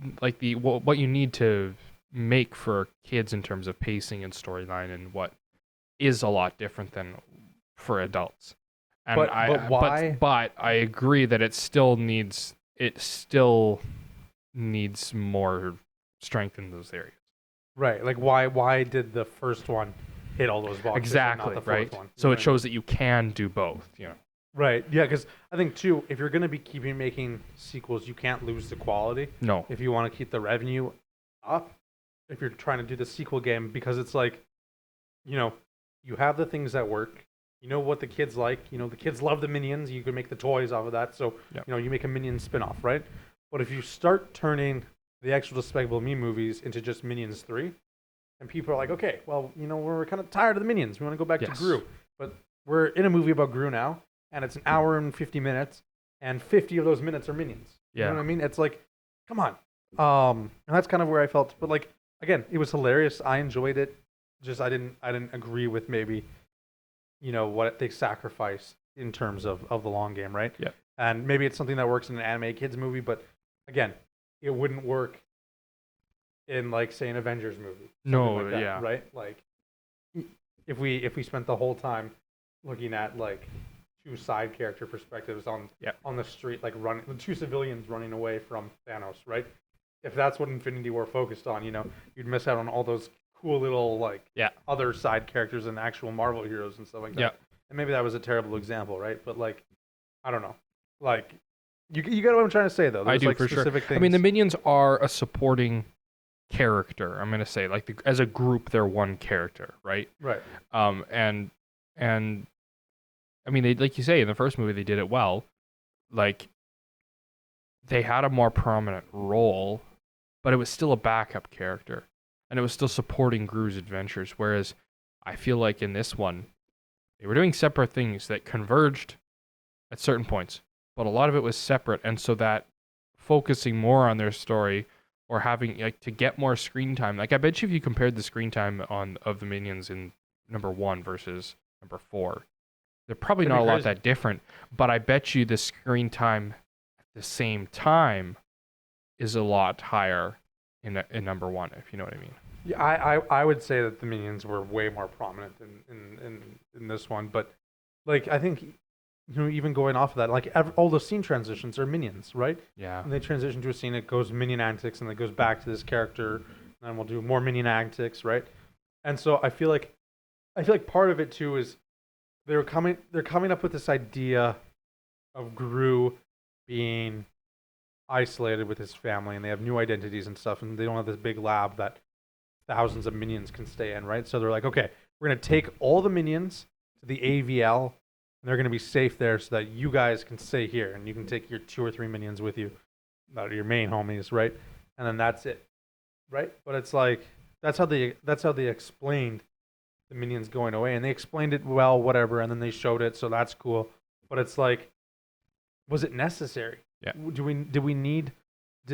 you need to make for kids in terms of pacing and storyline and what is a lot different than for adults. And but why? But I agree that it still needs more strength in those areas. Right. Like why did the first one hit all those boxes? Exactly. And not the right. fourth one? So it shows that you can do both. Right. Yeah. Because I think too, if you're going to be making sequels, you can't lose the quality. No. If you want to keep the revenue up, if you're trying to do the sequel game, because it's like, you have the things that work. You know what the kids like. The kids love the Minions. You can make the toys off of that. So, you make a Minions spin-off, right? But if you start turning the actual Despicable Me movies into just Minions 3, and people are like, okay, well, we're kind of tired of the Minions. We want to go back to Gru. But we're in a movie about Gru now, and it's an hour and 50 minutes, and 50 of those minutes are Minions. You know what I mean? It's like, come on. And that's kind of where I felt. But like, again, it was hilarious. I enjoyed it. Just I didn't agree with maybe, what they sacrificed in terms of the long game, right? Yeah. And maybe it's something that works in an anime kids movie, but again, it wouldn't work in like say an Avengers movie. No, like that, yeah. Right? Like if we spent the whole time looking at like two side character perspectives on the street, like running the two civilians running away from Thanos, right? If that's what Infinity War focused on, you'd miss out on all those cool little like other side characters and actual Marvel heroes and stuff like that. Yeah. And maybe that was a terrible example, right? But like, I don't know. Like, you get what I'm trying to say though. There's I do like for specific sure. things. I mean, the Minions are a supporting character. I'm gonna say like as a group, they're one character, right? Right. And I mean, they like you say in the first movie they did it well. Like, they had a more prominent role, but it was still a backup character, and it was still supporting Gru's adventures. Whereas I feel like in this one, they were doing separate things that converged at certain points, but a lot of it was separate, and so that focusing more on their story or having like to get more screen time. Like, I bet you if you compared the screen time of the Minions in number 1 versus number 4, they're probably not a lot that different, but I bet you the screen time at the same time is a lot higher in number 1, if you know what I mean. Yeah, I would say that the Minions were way more prominent in this one, but like I think even going off of that, like all the scene transitions are Minions, right? Yeah. And they transition to a scene, it goes Minion antics, and it goes back to this character, and then we'll do more Minion antics, right? And so I feel like part of it too is they're coming up with this idea of Gru being isolated with his family, and they have new identities and stuff, and they don't have this big lab that thousands of minions can stay in, right? So they're like, okay, we're going to take all the minions to the AVL And they're going to be safe there so that you guys can stay here and you can take your 2 or 3 minions with you, your main homies, right? And then that's it, right? But it's like that's how they explained the minions going away, and they explained it well, whatever, and then they showed it, so that's cool. But it's like, was it necessary? Yeah.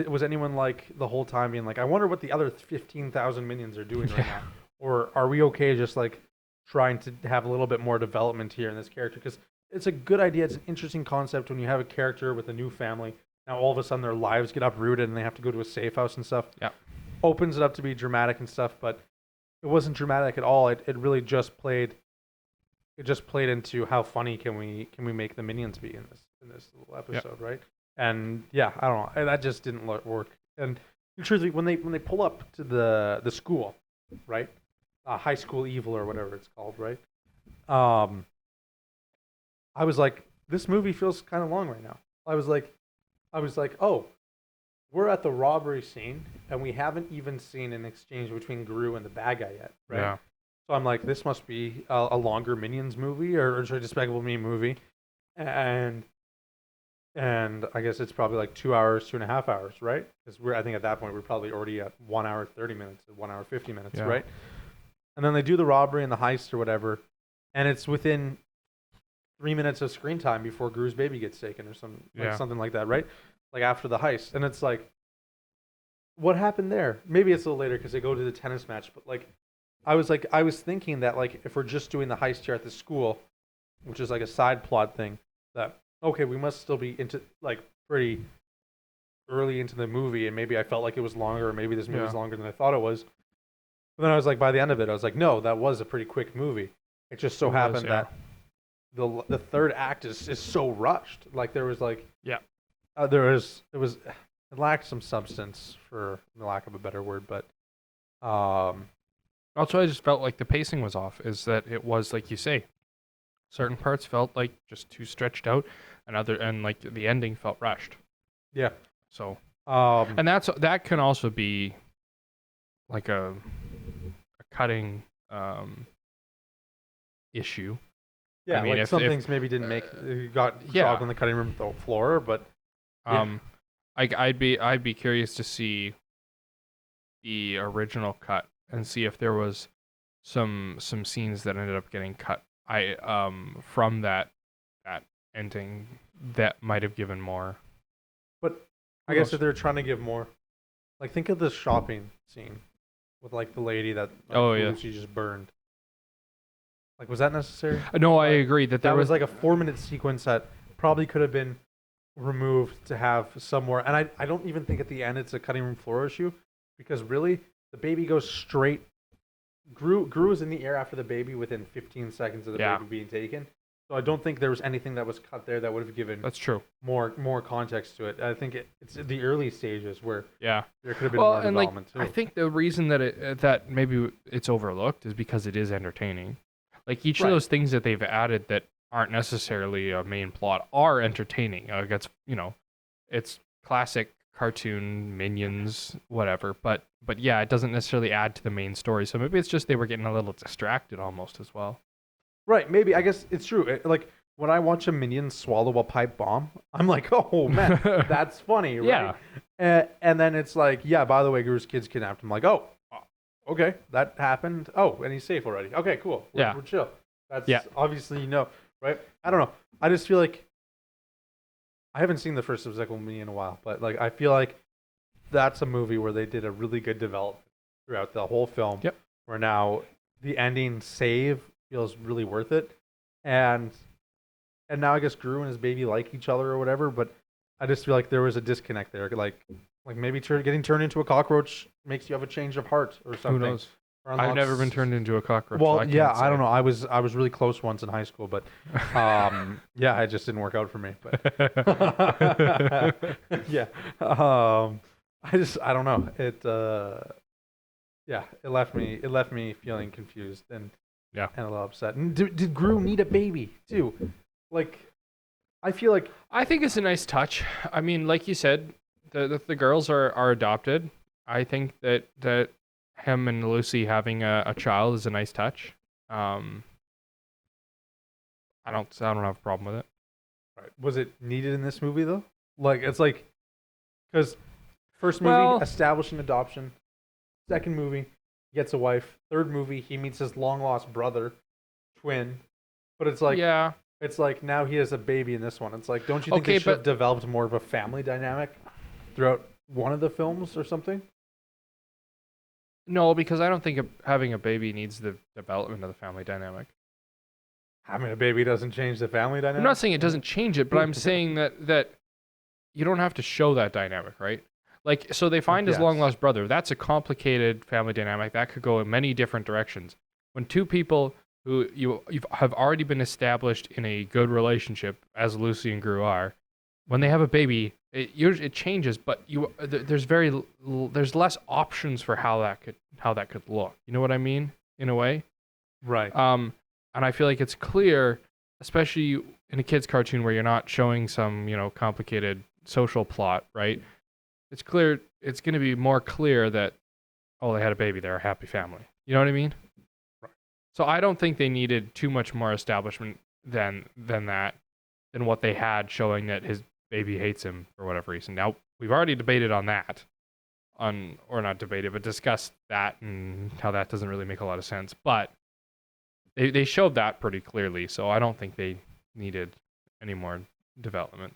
Was anyone like the whole time being like, I wonder what the other 15,000 minions are doing right now, or are we okay just like trying to have a little bit more development here in this character? Because it's a good idea. It's an interesting concept when you have a character with a new family. Now all of a sudden their lives get uprooted and they have to go to a safe house and stuff. Yeah. Opens it up to be dramatic and stuff, but it wasn't dramatic at all. It really just played. It just played into how funny can we make the minions be in this little episode, right? And yeah, I don't know. That just didn't work. And truthfully, when they pull up to the school, right, high school evil or whatever it's called, right? I was like, this movie feels kind of long right now. I was like, oh, we're at the robbery scene, and we haven't even seen an exchange between Gru and the bad guy yet, right? Yeah. So I'm like, this must be a longer Minions movie or a Despicable Me movie, and I guess it's probably like 2 hours, 2.5 hours, right? Because I think at that point we're probably already at 1 hour 30 minutes, 1 hour 50 minutes, right? And then they do the robbery and the heist or whatever, and it's within 3 minutes of screen time before Gru's baby gets taken or something like that, right? Like after the heist, and it's like, what happened there? Maybe it's a little later because they go to the tennis match, but like, I was thinking that like if we're just doing the heist here at the school, which is like a side plot thing, that okay, we must still be into like pretty early into the movie, and maybe I felt like it was longer, or maybe this movie was longer than I thought it was. But then I was like, by the end of it, I was like, no, that was a pretty quick movie. It just so happened that the third act is so rushed. Like there was like it lacked some substance, for the lack of a better word, but also I just felt like the pacing was off. Is that it was like you say, certain parts felt like just too stretched out, and like the ending felt rushed. Yeah. So and that can also be like a cutting issue. Yeah, I mean, like some things maybe didn't make got chalk on the cutting room floor, but I'd be curious to see the original cut and see if there was some scenes that ended up getting cut. From that ending that might have given more. But I guess if they're trying to give more, like think of the shopping scene with like the lady that she just burned. Like, was that necessary? No, I agree that was like a 4-minute sequence that probably could have been removed to have some more. And I don't even think at the end it's a cutting room floor issue, because really the baby goes straight. Gru is in the air after the baby within 15 seconds of the baby being taken. So I don't think there was anything that was cut there that would have given more context to it. I think it's the early stages where there could have been more development too. I think the reason that that maybe it's overlooked is because it is entertaining. Like each of those things that they've added that aren't necessarily a main plot are entertaining. It's classic cartoon Minions, whatever. But yeah, it doesn't necessarily add to the main story. So maybe it's just they were getting a little distracted almost as well. Right, maybe. I guess it's true. Like when I watch a Minion swallow a pipe bomb, I'm like, oh man, that's funny, right? Yeah. And then it's like, yeah, by the way, Gru's kids kidnapped him. Like, oh, okay, that happened. Oh, and he's safe already. Okay, cool. We're chill. That's obviously, right? I don't know. I just feel like I haven't seen the first Despicable Me in a while, but like I feel like that's a movie where they did a really good development throughout the whole film. Yep. Where now the ending save feels really worth it, and now I guess Gru and his baby like each other or whatever, but I just feel like there was a disconnect there. Like maybe getting turned into a cockroach makes you have a change of heart or something. Who knows? I've never been turned into a cockroach. Well, so I don't know. I was really close once in high school, but it just didn't work out for me. But I don't know. It left me feeling confused and a little upset. And did Gru need a baby too? Like, I feel like I think it's a nice touch. I mean, like you said, the girls are adopted. I think that him and Lucy having a child is a nice touch. I don't have a problem with it. Right. Was it needed in this movie though? Like it's like because first movie Well- establishing adoption, second movie gets a wife, third movie he meets his long lost brother, twin, but it's like yeah. it's like now he has a baby in this one. It's like don't you think Okay, they should have but- developed more of a family dynamic throughout one of the films or something? No, because I don't think having a baby needs the development of the family dynamic. Having a baby doesn't change the family dynamic. I'm not saying it doesn't change it, but I'm saying that you don't have to show that dynamic, right? Like, so they find his Yes. long lost brother. That's a complicated family dynamic that could go in many different directions. When two people who you have already been established in a good relationship, as Lucy and Gru are, when they have a baby, it changes. But there's there's less options for how that could look. You know what I mean? In a way. Right. And I feel like it's clear, especially in a kid's cartoon where you're not showing some, complicated social plot, right? It's clear, it's going to be more clear that, oh, they had a baby, they're a happy family. You know what I mean? Right. So I don't think they needed too much more establishment than what they had showing that his baby hates him for whatever reason. Now, we've already debated on that, or not debated, but discussed that and how that doesn't really make a lot of sense. But they showed that pretty clearly, so I don't think they needed any more development.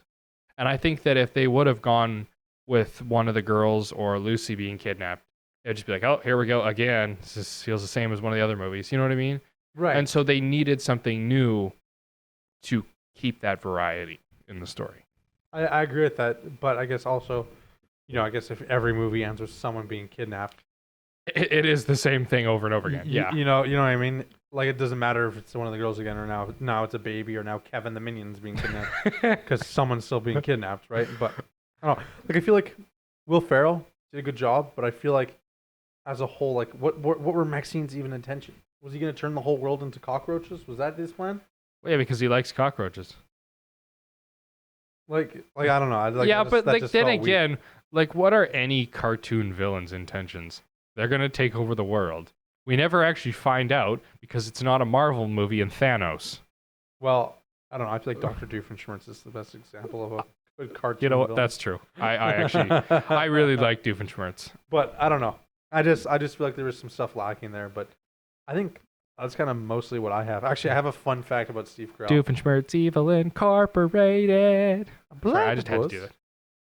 And I think that if they would have gone with one of the girls or Lucy being kidnapped, it'd just be like, oh, here we go again. This just feels the same as one of the other movies. You know what I mean? Right. And so they needed something new to keep that variety in the story. I agree with that, but I guess also, I guess if every movie ends with someone being kidnapped, It is the same thing over and over again. Yeah. You know what I mean? Like it doesn't matter if it's one of the girls again or now it's a baby or now Kevin the Minion's being kidnapped because someone's still being kidnapped, right? But I don't know. Like I feel like Will Ferrell did a good job, but I feel like as a whole, like what were Maxine's even intention? Was he going to turn the whole world into cockroaches? Was that his plan? Well, yeah, because he likes cockroaches. Like I don't know. Yeah, but that like just then felt weak. again, like what are any cartoon villains' intentions? They're gonna take over the world. We never actually find out because it's not a Marvel movie and Thanos. Well, I don't know. I feel like Dr. Doofenshmirtz is the best example of a good cartoon. You know what? villain. That's true. I actually I really like Doofenshmirtz. But I don't know. I just feel like there was some stuff lacking there. But I think that's kind of mostly what I have. Actually, I have a fun fact about Steve Carell. Doofenshmirtz Evil Incorporated. Sorry, I just had to do that.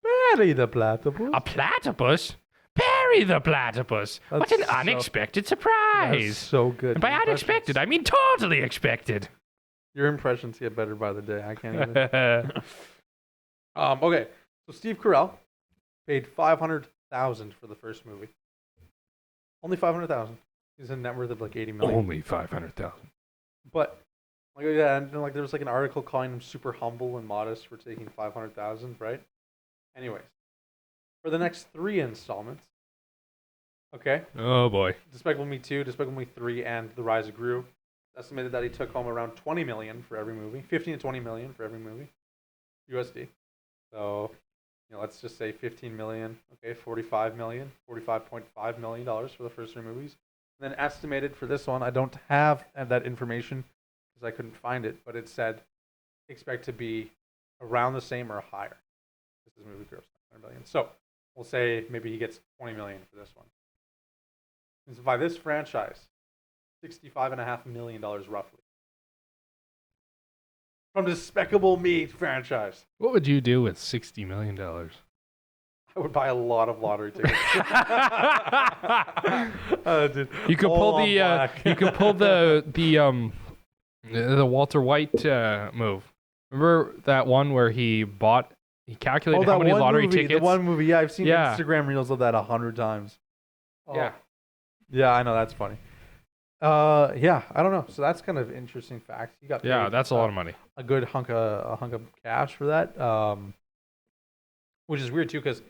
Barry the platypus. A platypus? Barry the platypus. What That's an so- unexpected That's surprise. so good. And by Your unexpected, I impressions- mean totally expected. Your impressions get better by the day. I can't even. Okay, so Steve Carell paid $500,000 for the first movie. Only $500,000. He's a net worth of like $80 million. Only 500,000. But like yeah, and like there was like an article calling him super humble and modest for taking $500,000, right? Anyways, for the next 3 installments, okay, Oh boy. Despicable Me 2, Despicable Me 3, and The Rise of Gru, it's estimated that he took home around $20 million for every movie, 15 to $20 million for every movie, USD. So, let's just say 15 million, okay, 45 million, $45.5 million for the first 3 movies. And then estimated for this one, I don't have that information because I couldn't find it, but it said expect to be around the same or higher. This is movie gross $100 million. So we'll say maybe he gets 20 million for this one. And so by this franchise, $65.5 million roughly. From Despicable Me franchise. What would you do with $60 million? I would buy a lot of lottery tickets. Dude, You could all pull on the black. you could pull the Walter White move. Remember that one where he calculated how many one lottery movie, tickets? The one movie, yeah, I've seen Yeah. Instagram reels of that 100 times. Oh. Yeah. Yeah, I know, that's funny. Yeah, I don't know. So that's kind of interesting fact. You got Yeah, paid, that's a lot of money. a good hunk of cash for that. Which is weird too, because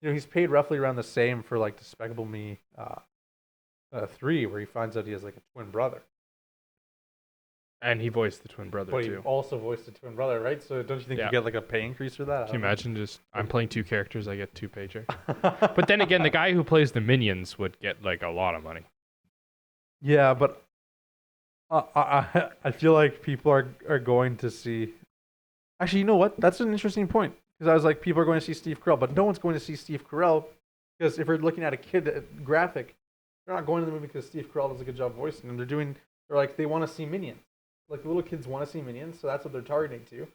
he's paid roughly around the same for like Despicable Me 3, where he finds out he has like a twin brother. And he voiced the twin brother But he too. also voiced a twin brother, right? So don't you think Yeah. you get like a pay increase for that? I Can you don't know. imagine just I'm playing 2 characters, I get 2 paychecks. But then again, the guy who plays the minions would get like a lot of money. Yeah, but I feel like people are going to see. Actually, you know what? That's an interesting point because I was like, people are going to see Steve Carell, but no one's going to see Steve Carell because if we're looking at a kid graphic, they're not going to the movie because Steve Carell does a good job voicing them. They're like they want to see Minions. Like the little kids want to see Minions, so that's what they're targeting to.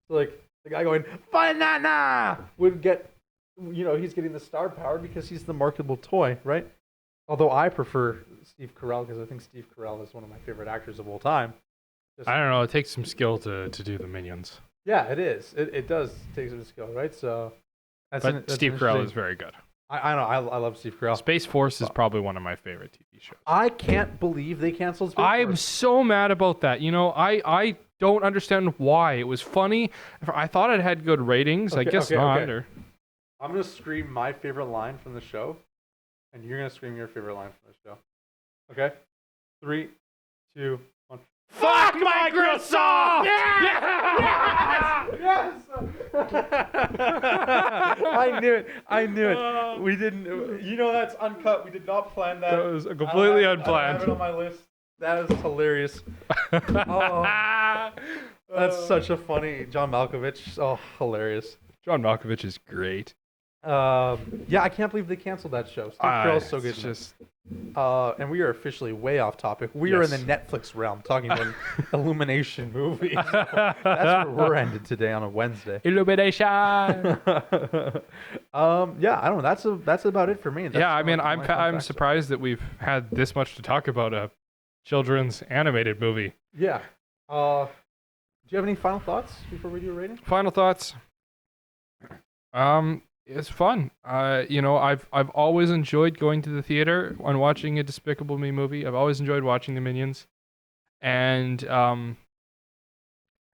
So like the guy going banana would get, he's getting the star power because he's the marketable toy, right? Although I prefer Steve Carell because I think Steve Carell is one of my favorite actors of all time. I don't know. It takes some skill to do the Minions. Yeah, it is. It does take some skill, right? So, that's Steve Carell is very good. I know. I love Steve Carell. Space Force is probably one of my favorite TV shows. I can't believe they canceled Space I'm Force. so mad about that. I don't understand why. It was funny. I thought it had good ratings. I guess not. Okay. Or... I'm gonna scream my favorite line from the show, and you're gonna scream your favorite line from the show. Okay, 3, 2, 1. Fuck Microsoft! Yes! I knew it. We didn't. That's uncut. We did not plan that. That was completely unplanned. I have it on my list. That is hilarious. That's such a funny John Malkovich. Oh, hilarious. John Malkovich is great. Yeah, I can't believe they canceled that show. Steve Carell's so good. And we are officially way off topic. We are in the Netflix realm, talking about Illumination movies. So that's where we're ended today on a Wednesday. Illumination. Yeah, I don't know. That's about it for me. That's I mean, I'm surprised that we've had this much to talk about a children's animated movie. Yeah. Do you have any final thoughts before we do a rating? Final thoughts. It's fun. I've always enjoyed going to the theater and watching a Despicable Me movie. I've always enjoyed watching the Minions, and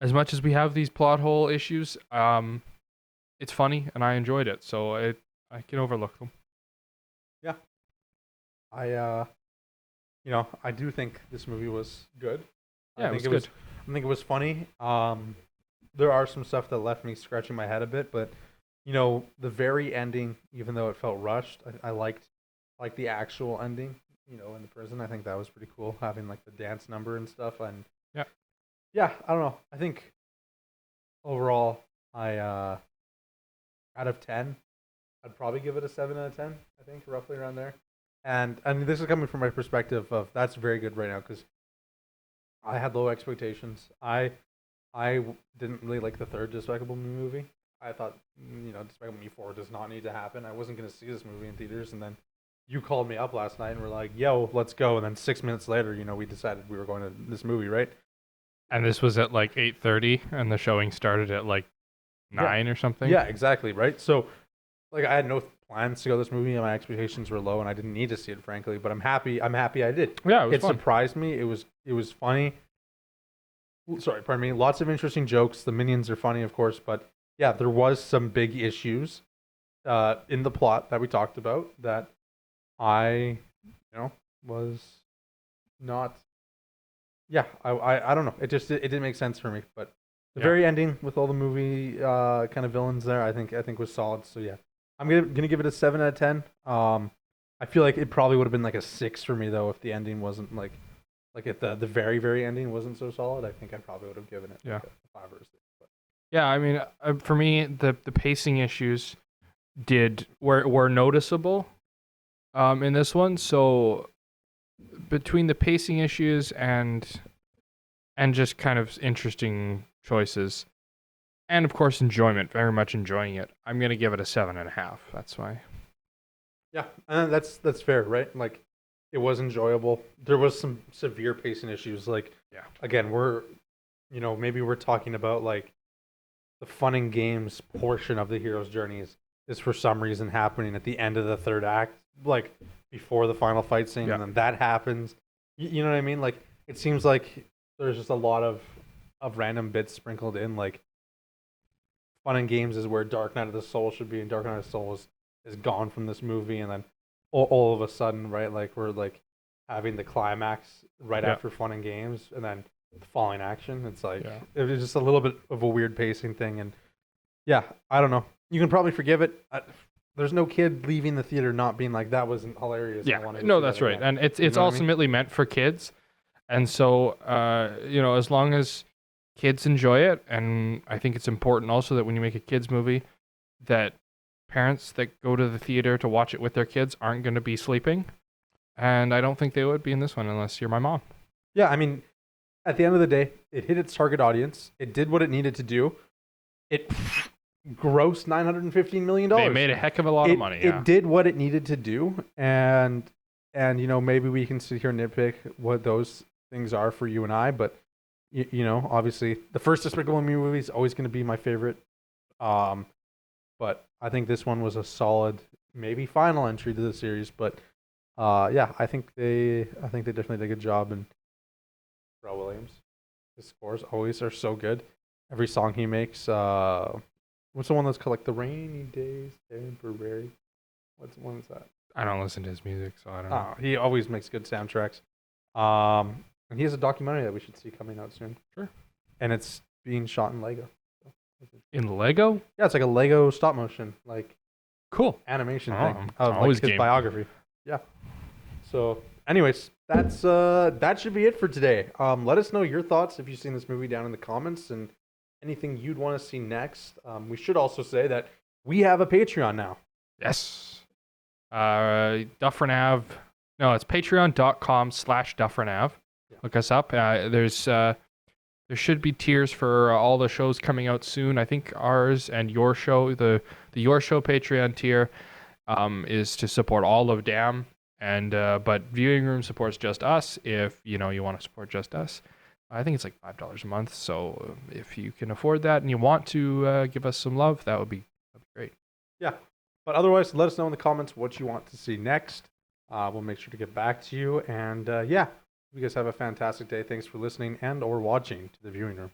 as much as we have these plot hole issues, it's funny and I enjoyed it. So I can overlook them. Yeah, I do think this movie was good. Yeah, it was good. I think it was funny. There are some stuff that left me scratching my head a bit, but the very ending, even though it felt rushed, I liked the actual ending. In the prison, I think that was pretty cool, having like the dance number and stuff. And yeah, I don't know. I think overall, out of 10, I'd probably give it a 7 out of 10. I think roughly around there. And this is coming from my perspective of that's very good right now because I had low expectations. I didn't really like the third Despicable Me movie. I thought, Despicable Me 4 does not need to happen. I wasn't going to see this movie in theaters, and then you called me up last night and were like, yo, let's go. And then 6 minutes later, we decided we were going to this movie, right? And this was at like 8:30, and the showing started at like 9 or something. Yeah, exactly, right? So, I had no plans to go to this movie, and my expectations were low, and I didn't need to see it, frankly. But I'm happy I did. Yeah, it fun. Surprised me. It was funny. Sorry, pardon me. Lots of interesting jokes. The Minions are funny, of course, but yeah, there was some big issues in the plot that we talked about that I, was not. Yeah, I don't know. It didn't make sense for me. But the very ending with all the movie kind of villains there, I think was solid. So yeah, I'm gonna give it a 7 out of 10. I feel like it probably would have been like a 6 for me though if the ending wasn't like at the very very ending wasn't so solid. I think I probably would have given it like a 5 or a 6. Yeah, I mean, for me, the pacing issues were noticeable in this one. So between the pacing issues and just kind of interesting choices, and of course enjoyment, very much enjoying it, I'm gonna give it a 7.5. That's why. Yeah, and that's fair, right? Like, it was enjoyable. There was some severe pacing issues. Like, again, maybe we're talking about like. The fun and games portion of the hero's journey is for some reason happening at the end of the third act, like before the final fight scene, and then that happens. You know what I mean? Like, it seems like there's just a lot of random bits sprinkled in. Like, fun and games is where Dark Knight of the Soul should be, and Dark Knight of the Soul is gone from this movie, and then all of a sudden, right? Like, we're like having the climax right after fun and games, and then falling action. It's like it was just a little bit of a weird pacing thing, and I don't know. You can probably forgive it. There's no kid leaving the theater not being like that wasn't hilarious. Yeah, no, that's right, and it's ultimately meant for kids, And so, as long as kids enjoy it, and I think it's important also that when you make a kids movie, that parents that go to the theater to watch it with their kids aren't going to be sleeping. And I don't think they would be in this one unless you're my mom. Yeah, I mean, at the end of the day, it hit its target audience. It did what it needed to do. It grossed $915 million. They made a heck of a lot of money. Yeah. It did what it needed to do, and maybe we can sit here and nitpick what those things are for you and I, but obviously the first Despicable Me movie is always going to be my favorite. But I think this one was a solid, maybe final entry to the series. But I think they definitely did a good job. And Pharrell Williams, his scores always are so good. Every song he makes. What's the one that's called like The Rainy Days Temporary? What one is that? I don't listen to his music, so I don't know. He always makes good soundtracks. And he has a documentary that we should see coming out soon. Sure. And it's being shot in Lego. In Lego? Yeah, it's like a Lego stop motion, like cool animation Oh, thing it's of always like his game. biography. Yeah. So, anyways, that's that should be it for today. Let us know your thoughts if you've seen this movie down in the comments and anything you'd want to see next. We should also say that we have a Patreon now. Yes. Dufferin Ave. No, it's patreon.com/Dufferin Ave. Yeah. Look us up. There should be tiers for all the shows coming out soon. I think ours and your show, the Your Show Patreon tier, is to support all of DAM, and but Viewing Room supports just us. If you want to support just us, I think it's like $5 a month. So if you can afford that and you want to give us some love, that'd be great. Yeah. But otherwise, let us know in the comments what you want to see next. We'll make sure to get back to you. And you guys have a fantastic day. Thanks for listening and or watching to the Viewing Room.